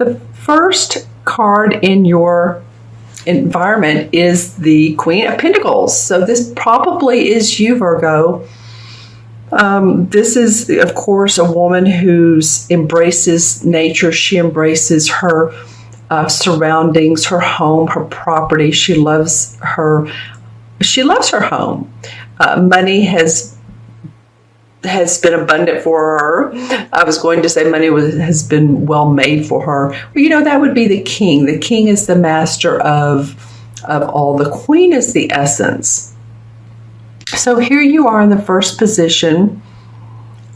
The first card in your environment is the Queen of Pentacles. So this probably is you, Virgo. This is, of course, a woman who embraces nature. She embraces her surroundings, her home, her property. She loves her home. Money has been abundant for her. I was going to say money has been well made for her. Well, that would be the king. The king is the master of all. The queen is the essence. So here you are in the first position.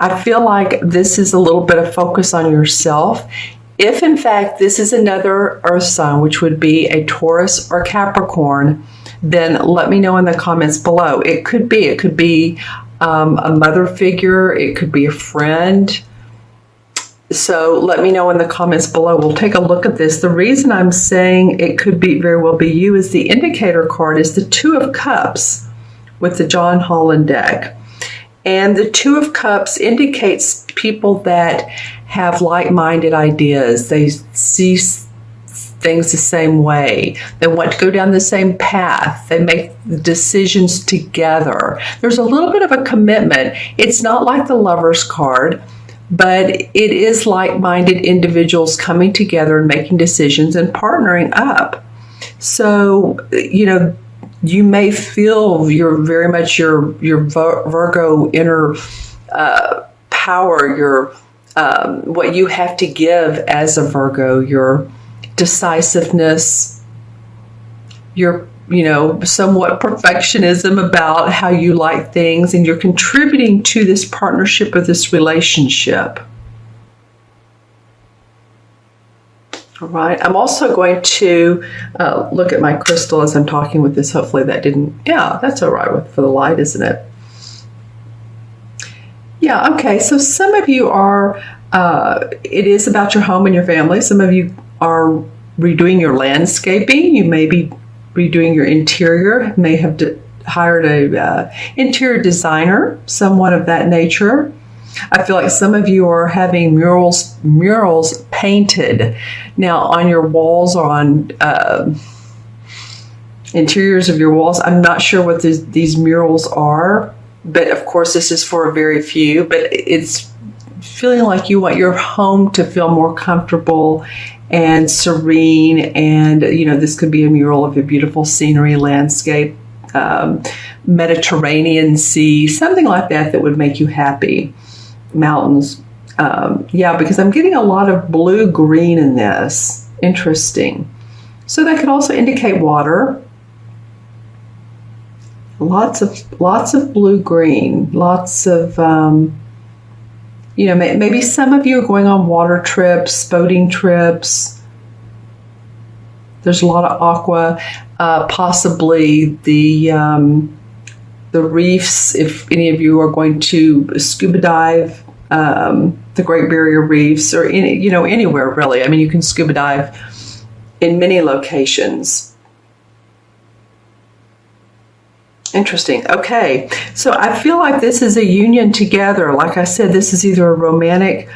I feel like this is a little bit of focus on yourself. If in fact this is another earth sign, which would be a Taurus or Capricorn, then let me know in the comments below. It could be a mother figure. It could be a friend. So let me know in the comments below. We'll take a look at this. The reason I'm saying it could very well be you is the indicator card is the Two of Cups with the John Holland deck. And the Two of Cups indicates people that have like-minded ideas. They see things the same way. They want to go down the same path. They make decisions together. There's a little bit of a commitment. It's not like the Lover's card, but it is like-minded individuals coming together and making decisions and partnering up. So, you may feel you're very much your Virgo inner power, your what you have to give as a Virgo, your decisiveness, your somewhat perfectionism about how you like things, and you're contributing to this partnership or this relationship. All right, I'm also going to look at my crystal as I'm talking with this. Hopefully that didn't, yeah, that's all right for the light, isn't it? Yeah, okay, so some of you are, it is about your home and your family. Some of you are redoing your landscaping. You may be redoing your interior, may have hired a interior designer, someone of that nature. I feel like some of you are having murals painted now on your walls or on interiors of your walls. I'm not sure what these murals are, but of course this is for a very few, but it's feeling like you want your home to feel more comfortable and serene, and this could be a mural of a beautiful scenery, landscape, Mediterranean Sea, something like that would make you happy. Mountains. Yeah, because I'm getting a lot of blue-green in this. Interesting. So that could also indicate water. Lots of blue-green. Lots of, maybe some of you are going on water trips, boating trips. There's a lot of aqua. Possibly the reefs, if any of you are going to scuba dive, the Great Barrier Reefs, or anywhere really. I mean, you can scuba dive in many locations. Interesting. Okay, so I feel like this is a union together. Like I said, this is either a romantic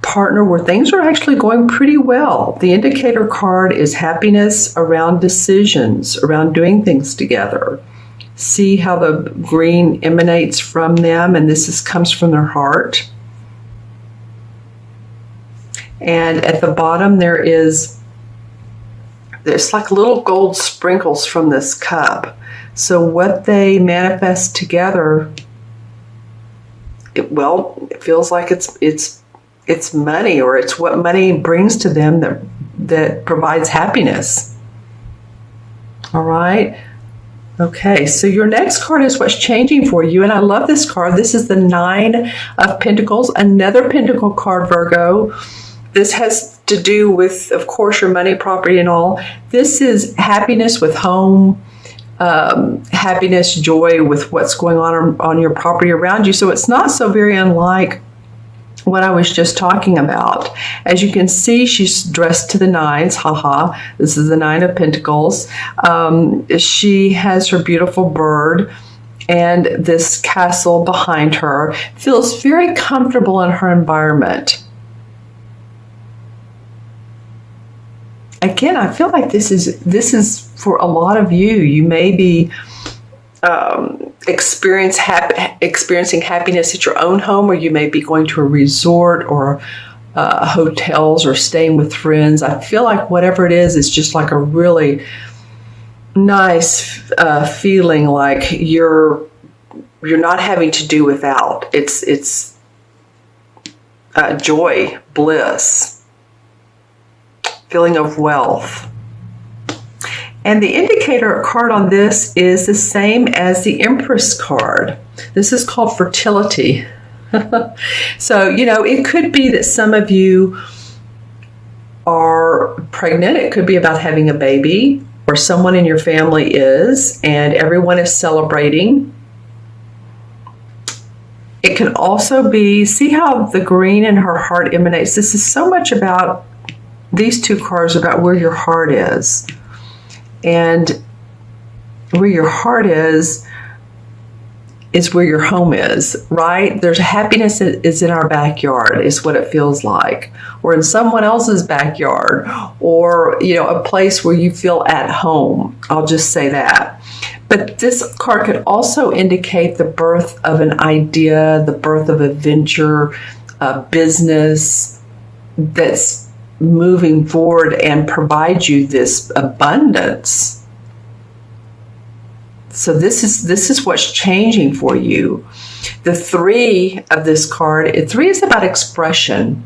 partner where things are actually going pretty well. The indicator card is happiness around decisions, around doing things together. See how the green emanates from them, and this comes from their heart. And at the bottom there's like little gold sprinkles from this cup. So what they manifest together, it feels like it's money, or it's what money brings to them that provides happiness. All right. Okay, so your next card is what's changing for you, and I love this card. This is the Nine of Pentacles, another Pentacle card, Virgo. This has to do with, of course, your money, property, and all. This is happiness with home, happiness, joy with what's going on your property around you. So it's not so very unlike what I was just talking about. As you can see, she's dressed to the nines. Haha. This is the Nine of Pentacles. She has her beautiful bird and this castle behind her. Feels very comfortable in her environment. again, I feel like this is for a lot of you. You may be experiencing happiness at your own home, or you may be going to a resort or hotels or staying with friends. I feel like whatever it is just like a really nice feeling, like you're not having to do without. It's joy, bliss, feeling of wealth. And the indicator card on this is the same as the Empress card. This is called fertility. So, it could be that some of you are pregnant. It could be about having a baby, or someone in your family is, and everyone is celebrating. It can also be, see how the green in her heart emanates. This is so much about, these two cards about where your heart is. And where your heart is where your home is, right? There's happiness that is in our backyard, is what it feels like. Or in someone else's backyard, or, a place where you feel at home. I'll just say that. But this card could also indicate the birth of an idea, the birth of a venture, a business that's moving forward and provide you this abundance. So this is what's changing for you. The 3 of this card, 3 is about expression.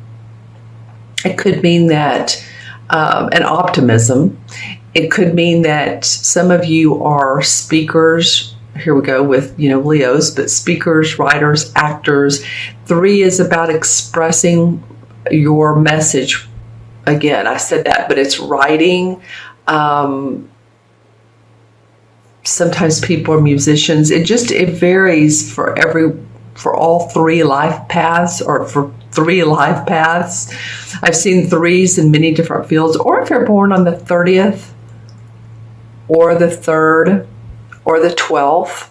It could mean that an optimism. It could mean that some of you are speakers. Here we go with, Leos, but speakers, writers, actors. 3 is about expressing your message. Again, I said that, but it's writing. Sometimes people are musicians. It varies for all 3 life paths, or for 3 life paths. I've seen 3s in many different fields. Or if you're born on the 30th, or the 3rd, or the 12th,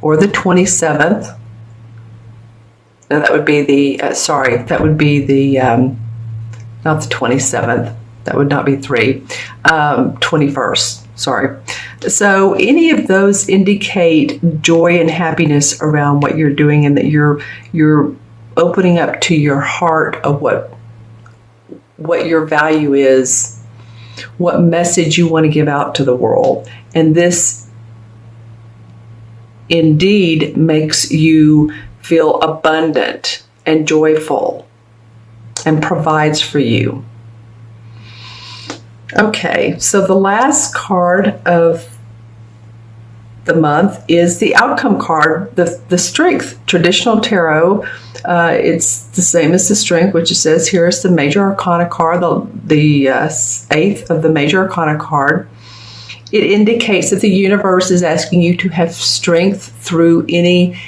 or the 27th. No, that would be the, not the 27th. That would not be 3. 21st. Sorry. So any of those indicate joy and happiness around what you're doing, and that you're opening up to your heart of what your value is, what message you want to give out to the world. And this indeed makes you feel abundant and joyful and provides for you. Okay, so the last card of the month is the outcome card, the strength. Traditional tarot, it's the same as the strength, which it says here is the major arcana card, the 8th of the major arcana card. It indicates that the universe is asking you to have strength through any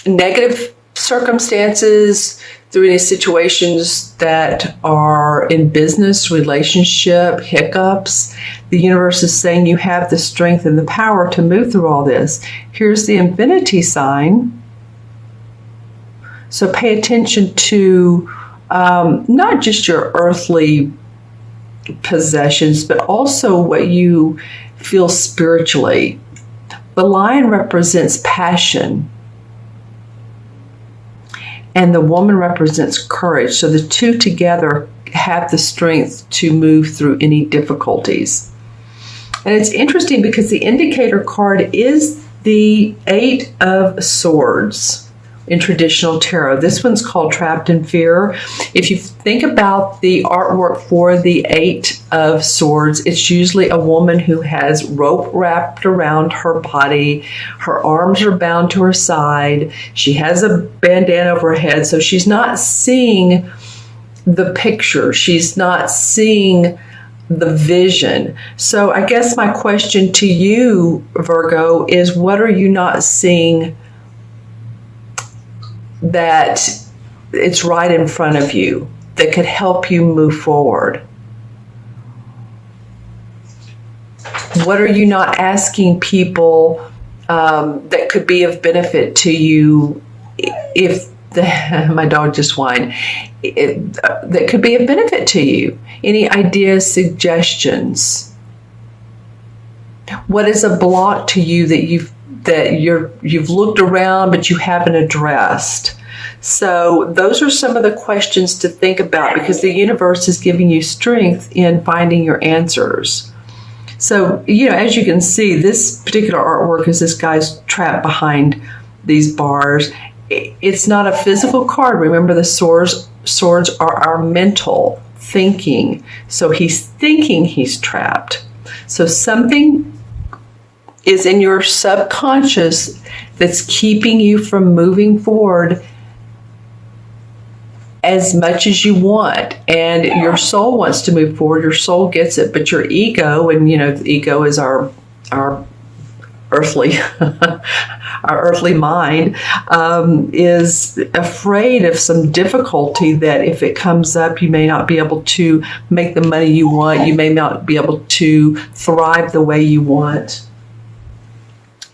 negative circumstances, through any situations that are in business, relationship, hiccups. The universe is saying you have the strength and the power to move through all this. Here's the infinity sign. So pay attention to not just your earthly possessions, but also what you feel spiritually. The lion represents passion, and the woman represents courage. So the two together have the strength to move through any difficulties. And it's interesting because the indicator card is the 8 of Swords in traditional tarot. This one's called Trapped in Fear. If you think about the artwork for the 8 of Swords, it's usually a woman who has rope wrapped around her body. Her arms are bound to her side. She has a bandana over her head, so she's not seeing the picture. She's not seeing the vision. So I guess my question to you, Virgo, is what are you not seeing that it's right in front of you that could help you move forward? What are you not asking people that could be of benefit to you? If my dog just whined. that could be of benefit to you? Any ideas, suggestions? What is a block to you that you've looked around but you haven't addressed? So those are some of the questions to think about, because the universe is giving you strength in finding your answers. So, as you can see, this particular artwork is this guy's trapped behind these bars. It's not a physical card. Remember, the swords are our mental thinking. So he's thinking he's trapped. So something is in your subconscious that's keeping you from moving forward as much as you want, and your soul wants to move forward. Your soul gets it, but your ego, and the ego is our earthly our earthly mind, is afraid of some difficulty that if it comes up, you may not be able to make the money you want. You may not be able to thrive the way you want.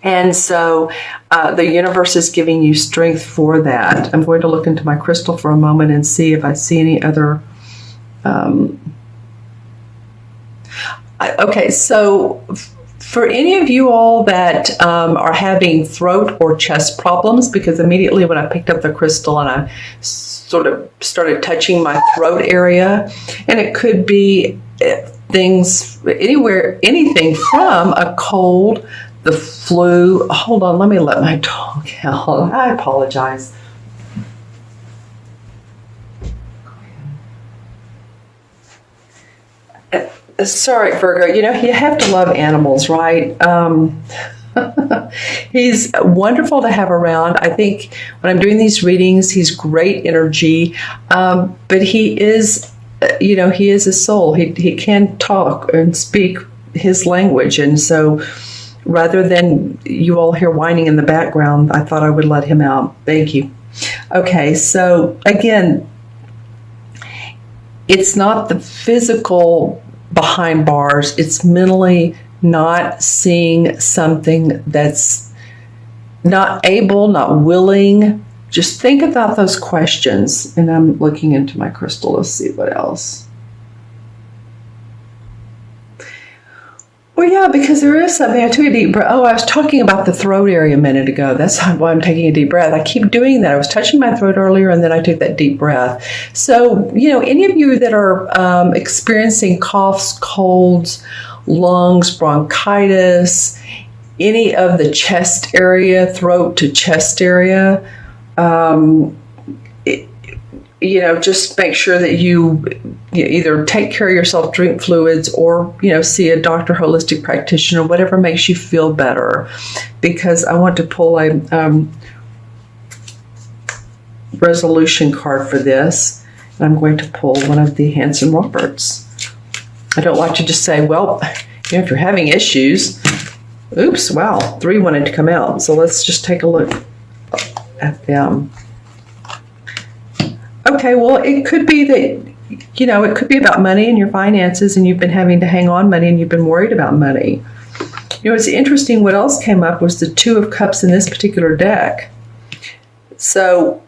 And so the universe is giving you strength for that. I'm going to look into my crystal for a moment and see if I see any other. Okay, so for any of you all that are having throat or chest problems, because immediately when I picked up the crystal and I sort of started touching my throat area, and it could be anything from a cold, the flu. Hold on, let me let my dog out. I apologize. Sorry, Virgo. You have to love animals, right? He's wonderful to have around. I think when I'm doing these readings, he's great energy. But he is, he is a soul. He can talk and speak his language. And so rather than you all hear whining in the background, I thought I would let him out. Thank you. Okay, so again, it's not the physical behind bars. It's mentally not seeing something that's not able, not willing. Just think about those questions. And I'm looking into my crystal to see what else. Well, yeah, because there is something. I took a deep breath. Oh, I was talking about the throat area a minute ago. That's why I'm taking a deep breath. I keep doing that. I was touching my throat earlier, and then I took that deep breath. So, any of you that are experiencing coughs, colds, lungs, bronchitis, any of the chest area, throat to chest area, just make sure that you either take care of yourself, drink fluids, or, see a doctor, holistic practitioner, whatever makes you feel better. Because I want to pull a resolution card for this. And I'm going to pull one of the Hanson Roberts. I don't like to just say, well, if you're having issues, oops, wow, 3 wanted to come out. So let's just take a look at them. Okay, well, it could be that, it could be about money and your finances, and you've been having to hang on money and you've been worried about money. It's interesting. What else came up was the 2 of Cups in this particular deck. So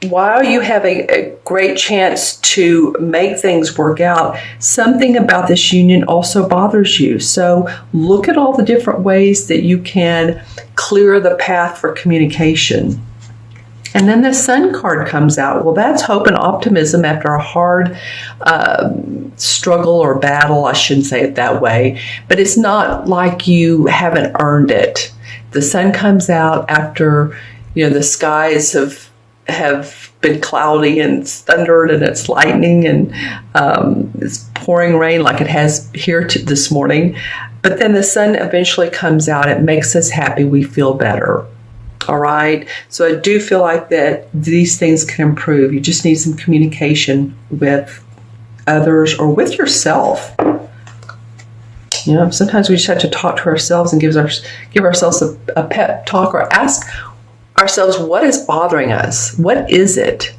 while you have a great chance to make things work out, something about this union also bothers you. So look at all the different ways that you can clear the path for communication. And then the Sun card comes out. Well, that's hope and optimism after a hard struggle or battle. I shouldn't say it that way, but it's not like you haven't earned it. The Sun comes out after, the skies have been cloudy and thundered and it's lightning and it's pouring rain like it has here this morning. But then the Sun eventually comes out. It makes us happy. We feel better. All right. So I do feel like that these things can improve. You just need some communication with others or with yourself. Sometimes we just have to talk to ourselves and give ourselves a pep talk, or ask ourselves, what is bothering us? What is it?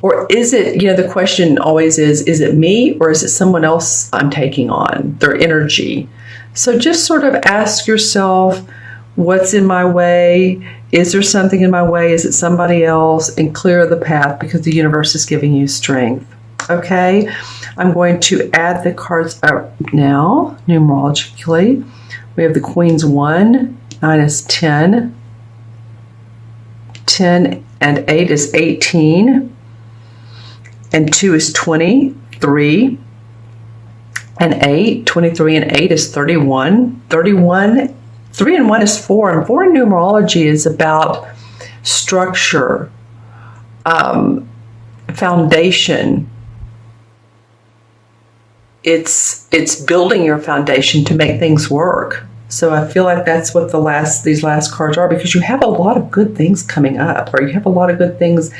Or is it, the question always is it me or is it someone else I'm taking on, their energy? So just sort of ask yourself, what's in my way? Is there something in my way? Is it somebody else? And clear the path because the universe is giving you strength. Okay, I'm going to add the cards up now, numerologically. We have the Queen's 1, 9 is 10, 10 and 8 is 18, and 2 is 23, and 8, 23 and 8 is 31, 31, 3 and 1 is 4, and 4 in numerology is about structure, foundation. It's building your foundation to make things work. So I feel like that's what these last cards are, because you have a lot of good things coming up, or you have a lot of good things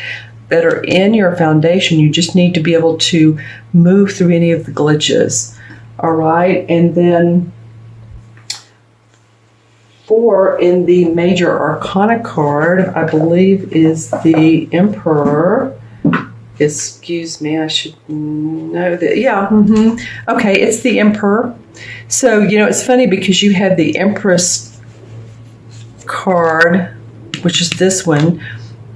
that are in your foundation. You just need to be able to move through any of the glitches. All right, and then 4 in the major arcana card, I believe, is the Emperor. Excuse me, I should know that. Yeah, okay, it's the Emperor. So, it's funny because you have the Empress card, which is this one,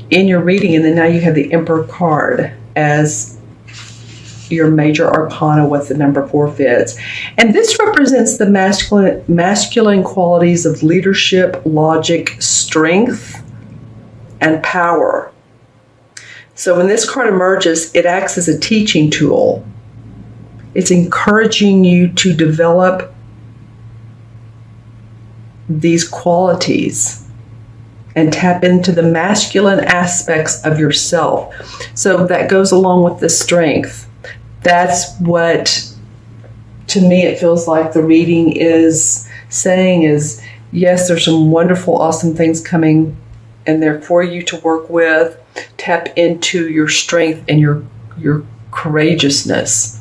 in your reading, and then now you have the Emperor card as your major arcana with the number 4 fits. And this represents the masculine qualities of leadership, logic, strength, and power. So when this card emerges, it acts as a teaching tool. It's encouraging you to develop these qualities and tap into the masculine aspects of yourself. So that goes along with the strength. That's what, to me, it feels like the reading is saying is, yes, there's some wonderful, awesome things coming and there for you to work with. Tap into your strength and your courageousness.